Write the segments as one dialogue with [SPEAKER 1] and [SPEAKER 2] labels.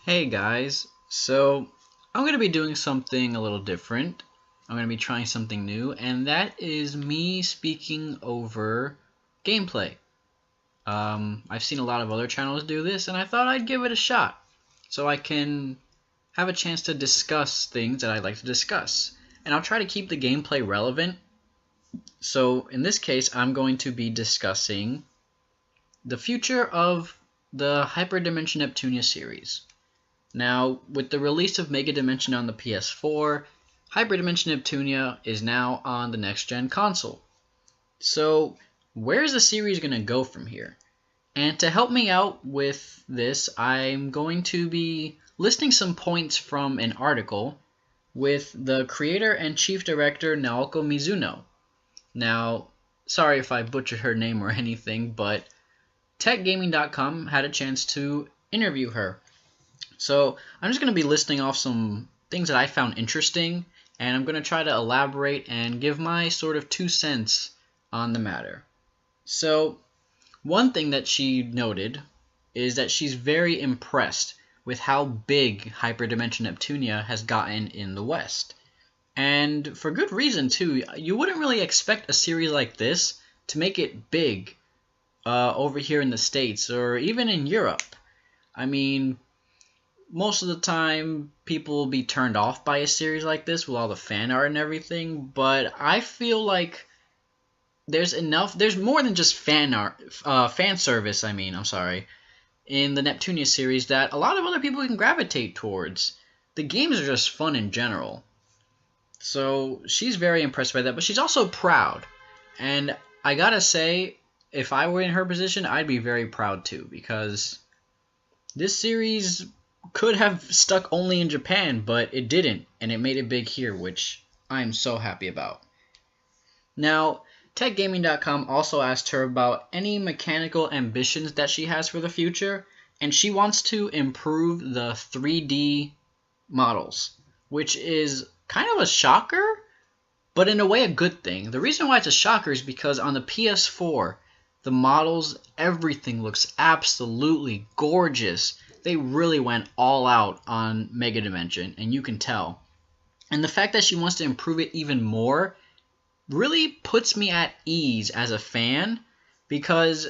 [SPEAKER 1] Hey guys, so I'm going to be doing something a little different. I'm going to be trying something new, and that is me speaking over gameplay. I've seen a lot of other channels do this, and I thought I'd give it a shot so I can have a chance to discuss things that I'd like to discuss. And I'll try to keep the gameplay relevant. So in this case, I'm going to be discussing the future of the Hyperdimension Neptunia series. Now, with the release of Mega Dimension on the PS4, Hyperdimension Neptunia is now on the next-gen console. So, where's the series going to go from here? And to help me out with this, I'm going to be listing some points from an article with the creator and chief director Naoko Mizuno. Now, sorry if I butchered her name or anything, but TechGaming.com had a chance to interview her. So I'm just going to be listing off some things that I found interesting, and I'm going to try to elaborate and give my sort of 2 cents on the matter. So one thing that she noted is that she's very impressed with how big Hyperdimension Neptunia has gotten in the West. And for good reason, too. You wouldn't really expect a series like this to make it big over here in the States or even in Europe. I mean, most of the time people will be turned off by a series like this with all the fan art and everything, but I feel like there's more than just fan service, in the Neptunia series that a lot of other people can gravitate towards. The games are just fun in general. So she's very impressed by that, but she's also proud. And I gotta say, if I were in her position, I'd be very proud too, because this series could have stuck only in Japan, but it didn't, and it made it big here, which I'm so happy about. Now, TechGaming.com also asked her about any mechanical ambitions that she has for the future, and she wants to improve the 3D models, which is kind of a shocker, but in a way a good thing. The reason why it's a shocker is because on the PS4, the models, everything looks absolutely gorgeous. They really went all out on Mega Dimension, and you can tell. And the fact that she wants to improve it even more really puts me at ease as a fan, because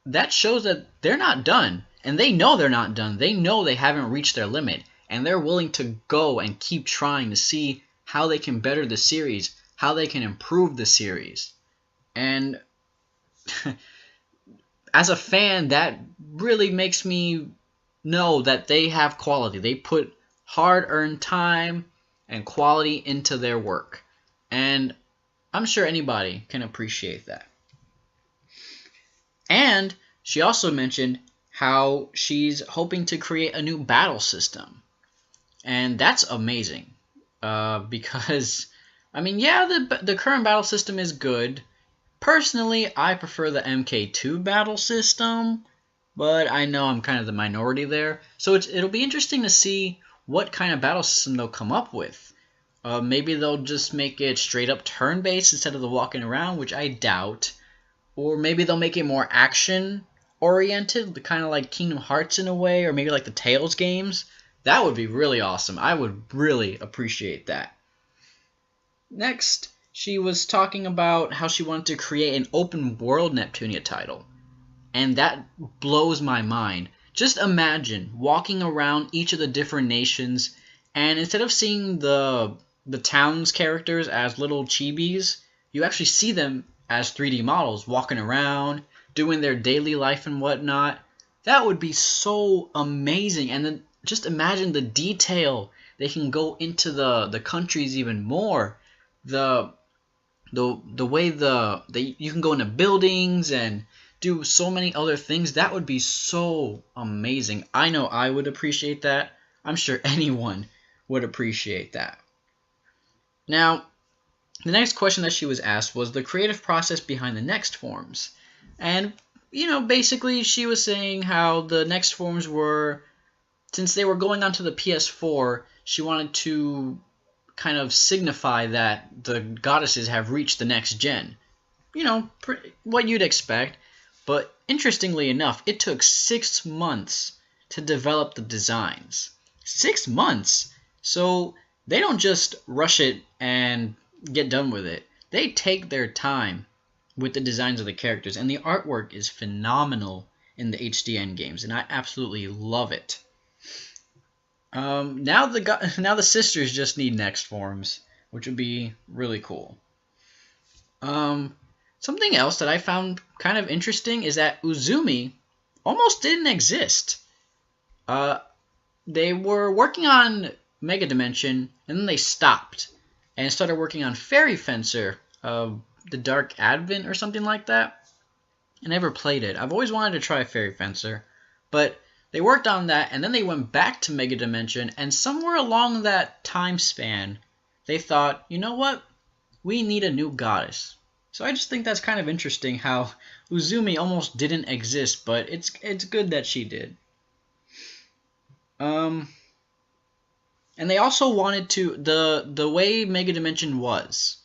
[SPEAKER 1] that shows that they're not done. And they know they're not done. They know they haven't reached their limit. And they're willing to go and keep trying to see how they can better the series, how they can improve the series. And as a fan, that really makes me know that they have quality. They put hard-earned time and quality into their work. And I'm sure anybody can appreciate that. And she also mentioned how she's hoping to create a new battle system. And that's amazing. Because, the current battle system is good. Personally, I prefer the MK2 battle system, but I know I'm kind of the minority there. So it'll be interesting to see what kind of battle system they'll come up with. Maybe they'll just make it straight up turn-based instead of the walking around, which I doubt. Or maybe they'll make it more action-oriented, kind of like Kingdom Hearts in a way, or maybe like the Tales games. That would be really awesome. I would really appreciate that. Next, she was talking about how she wanted to create an open-world Neptunia title. And that blows my mind. Just imagine walking around each of the different nations, and instead of seeing the town's characters as little chibis, you actually see them as 3D models walking around, doing their daily life and whatnot. That would be so amazing. And then just imagine the detail they can go into the countries even more. The way you can go into buildings and do so many other things. That would be so amazing. I know I would appreciate that. I'm sure anyone would appreciate that. Now, the next question that she was asked was the creative process behind the next forms. And, basically she was saying how the next forms were, since they were going onto the PS4, she wanted to kind of signify that the goddesses have reached the next gen. What you'd expect. But interestingly enough, it took 6 months to develop the designs. 6 months. So they don't just rush it and get done with it. They take their time with the designs of the characters, and the artwork is phenomenal in the HDN games, and I absolutely love it. Now the sisters just need next forms, which would be really cool. Something else that I found kind of interesting is that Uzumi almost didn't exist. Uh, they were working on Mega Dimension, and then they stopped and started working on Fairy Fencer, the Dark Advent or something like that. I never played it. I've always wanted to try Fairy Fencer, but they worked on that, and then they went back to Mega Dimension, and somewhere along that time span, they thought, you know what? We need a new goddess. So I just think that's kind of interesting how Uzumi almost didn't exist, but it's good that she did. And they also wanted to the way Mega Dimension was,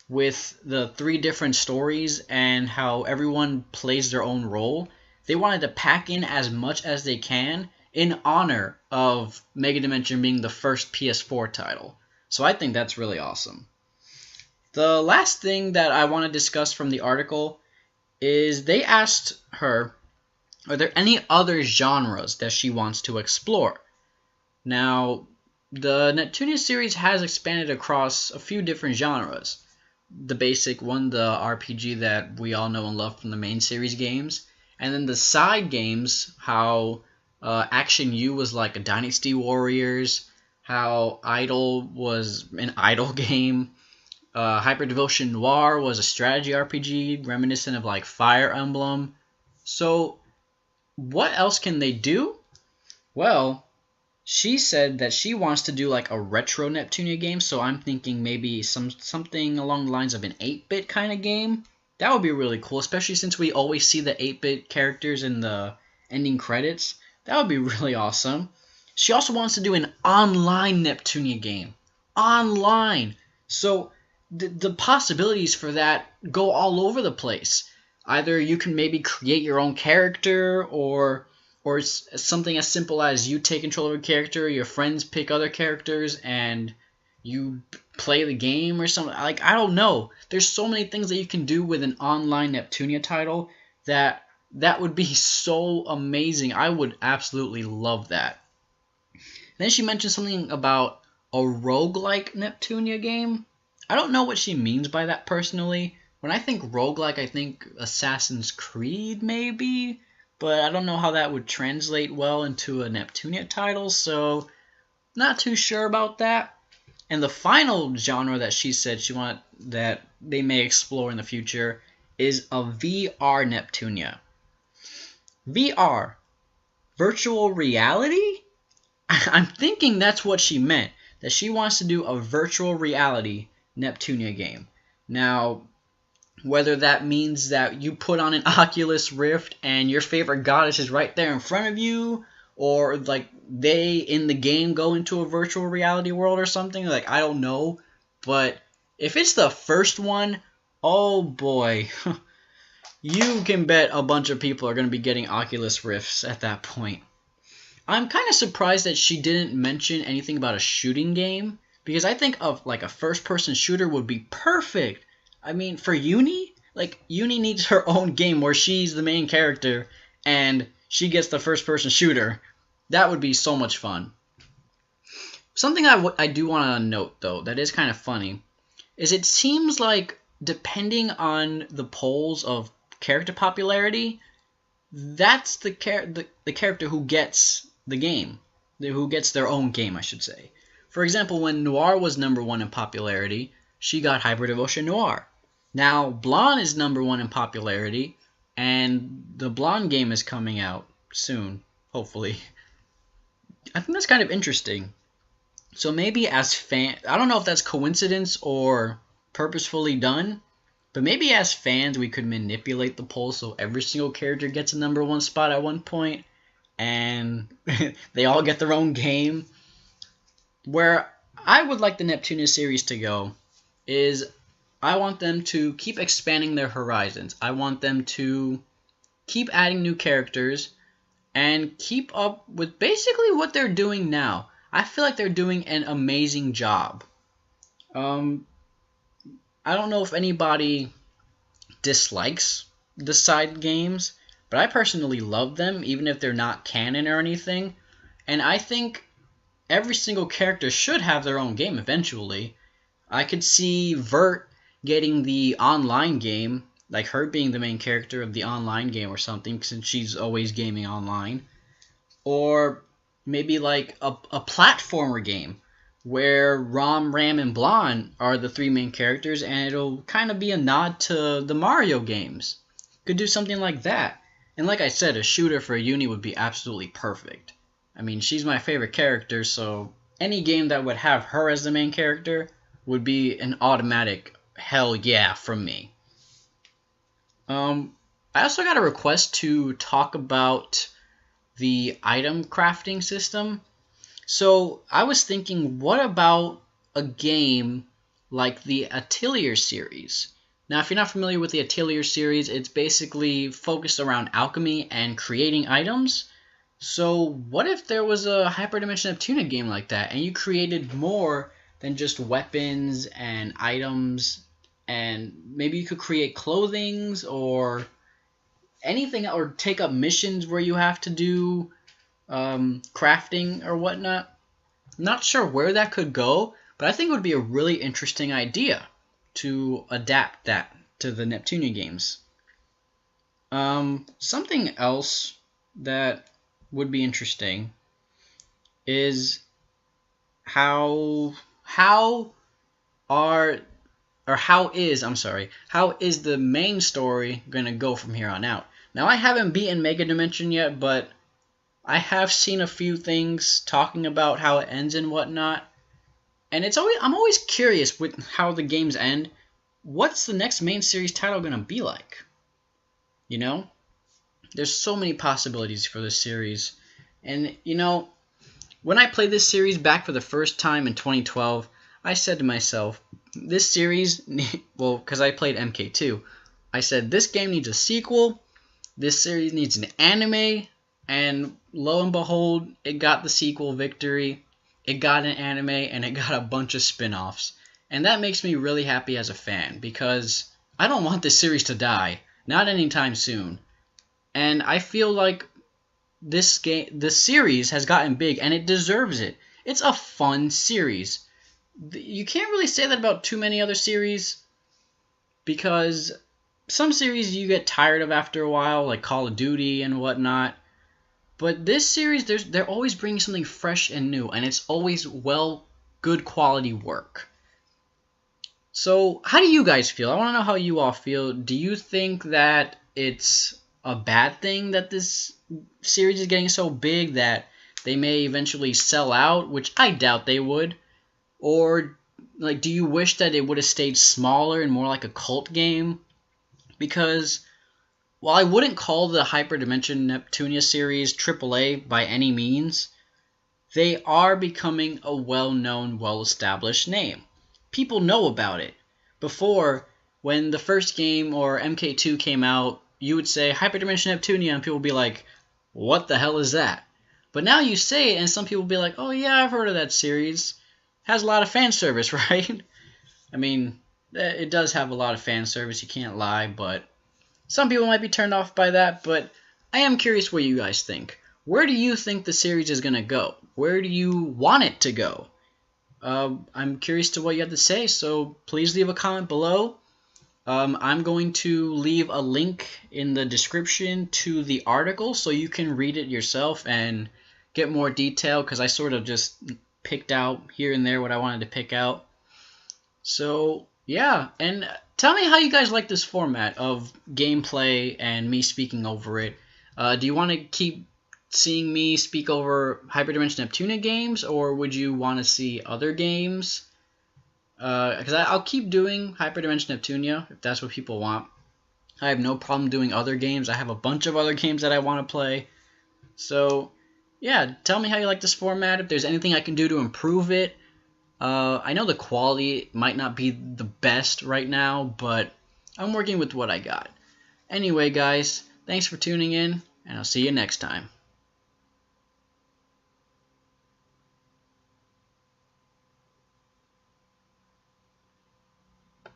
[SPEAKER 1] with the 3 different stories and how everyone plays their own role, they wanted to pack in as much as they can in honor of Mega Dimension being the first PS4 title. So I think that's really awesome. The last thing that I want to discuss from the article is they asked her, are there any other genres that she wants to explore? Now, the Neptunia series has expanded across a few different genres. The basic one, the RPG that we all know and love from the main series games, and then the side games, how Action U was like a Dynasty Warriors, how Idol was an idol game, Hyperdimension Noir was a strategy RPG reminiscent of like Fire Emblem. So what else can they do? Well, she said that she wants to do like a retro Neptunia game, so I'm thinking maybe something along the lines of an 8-bit kind of game. That would be really cool, especially since we always see the 8-bit characters in the ending credits. That would be really awesome. She also wants to do an online Neptunia game. Online! So the possibilities for that go all over the place. Either you can maybe create your own character, or it's something as simple as you take control of a character, your friends pick other characters, and you play the game or something. Like, I don't know. There's so many things that you can do with an online Neptunia title that would be so amazing. I would absolutely love that. Then she mentioned something about a roguelike Neptunia game. I don't know what she means by that personally. When I think roguelike, I think Assassin's Creed maybe, but I don't know how that would translate well into a Neptunia title, so not too sure about that. And the final genre that she said she wanted that they may explore in the future is a VR Neptunia. VR, virtual reality? I'm thinking that's what she meant, that she wants to do a virtual reality Neptunia game. Now, whether that means that you put on an Oculus Rift and your favorite goddess is right there in front of you, or like they in the game go into a virtual reality world or something, like I don't know. But if it's the first one, oh boy, you can bet a bunch of people are going to be getting Oculus Rifts at that point. I'm kind of surprised that she didn't mention anything about a shooting game, because I think of like a first-person shooter would be perfect. I mean, for Uni, like Uni needs her own game where she's the main character and she gets the first-person shooter. That would be so much fun. Something I do want to note, though, that is kind of funny, is it seems like depending on the polls of character popularity, that's the character who gets the game, who gets their own game, I should say. For example, when Noir was #1 in popularity, she got Hyperdimension Noir. Now, Blonde is #1 in popularity, and the Blonde game is coming out soon, hopefully. I think that's kind of interesting. So maybe as fans, I don't know if that's coincidence or purposefully done, but maybe as fans we could manipulate the poll so every single character gets a #1 spot at one point, and they all get their own game. Where I would like the Neptunia series to go is I want them to keep expanding their horizons. I want them to keep adding new characters and keep up with basically what they're doing now. I feel like they're doing an amazing job. Um, I don't know if anybody dislikes the side games, but I personally love them, even if they're not canon or anything. And I think every single character should have their own game eventually. I could see Vert getting the online game, like her being the main character of the online game or something, since she's always gaming online. Or maybe like a platformer game where Rom, Ram, and Blonde are the three main characters, and it'll kind of be a nod to the Mario games. Could do something like that. And like I said, a shooter for Uni would be absolutely perfect. I mean, she's my favorite character, so any game that would have her as the main character would be an automatic hell yeah from me. I also got a request to talk about the item crafting system. So I was thinking, what about a game like the Atelier series? Now, if you're not familiar with the Atelier series, it's basically focused around alchemy and creating items. So what if there was a Hyperdimension Neptunia game like that, and you created more than just weapons and items, and maybe you could create clothings or anything, or take up missions where you have to do crafting or whatnot. Not sure where that could go, but I think it would be a really interesting idea to adapt that to the Neptunia games. Something else that would be interesting is how are how is the main story gonna go from here on out? Now I haven't beaten Mega Dimension yet, but I have seen a few things talking about how it ends and whatnot, and I'm always curious with how the games end. What's the next main series title gonna be like? You know, there's so many possibilities for this series, and when I played this series back for the first time in 2012, I said to myself, this series, well, because I played MK2, I said this game needs a sequel, this series needs an anime, and lo and behold, it got the sequel victory, it got an anime, and it got a bunch of spin-offs. And that makes me really happy as a fan, because I don't want this series to die, not anytime soon. And I feel like this series has gotten big, and it deserves it. It's a fun series. You can't really say that about too many other series, because some series you get tired of after a while, like Call of Duty and whatnot. But this series, they're always bringing something fresh and new, and it's always good quality work. So, how do you guys feel? I want to know how you all feel. Do you think that it's a bad thing that this series is getting so big that they may eventually sell out, which I doubt they would? Or, like, do you wish that it would have stayed smaller and more like a cult game? Because while I wouldn't call the Hyperdimension Neptunia series AAA by any means, they are becoming a well-known, well-established name. People know about it. Before, when the first game or MK2 came out, you would say Hyperdimension Neptunia, and people would be like, what the hell is that? But now you say it, and some people will be like, oh yeah, I've heard of that series. Has a lot of fan service, right? I mean, it does have a lot of fan service, you can't lie, but some people might be turned off by that, but I am curious what you guys think. Where do you think the series is going to go? Where do you want it to go? I'm curious to what you have to say, so please leave a comment below. I'm going to leave a link in the description to the article so you can read it yourself and get more detail, because I sort of just picked out here and there what I wanted to pick out. So yeah, and tell me how you guys like this format of gameplay and me speaking over it. Do you want to keep seeing me speak over Hyperdimension Neptunia games, or would you want to see other games? Because I'll keep doing Hyperdimension Neptunia if that's what people want. I have no problem doing other games. I have a bunch of other games that I want to play. So yeah, tell me how you like this format, if there's anything I can do to improve it. I know the quality might not be the best right now, but I'm working with what I got. Anyway, guys, thanks for tuning in, and I'll see you next time.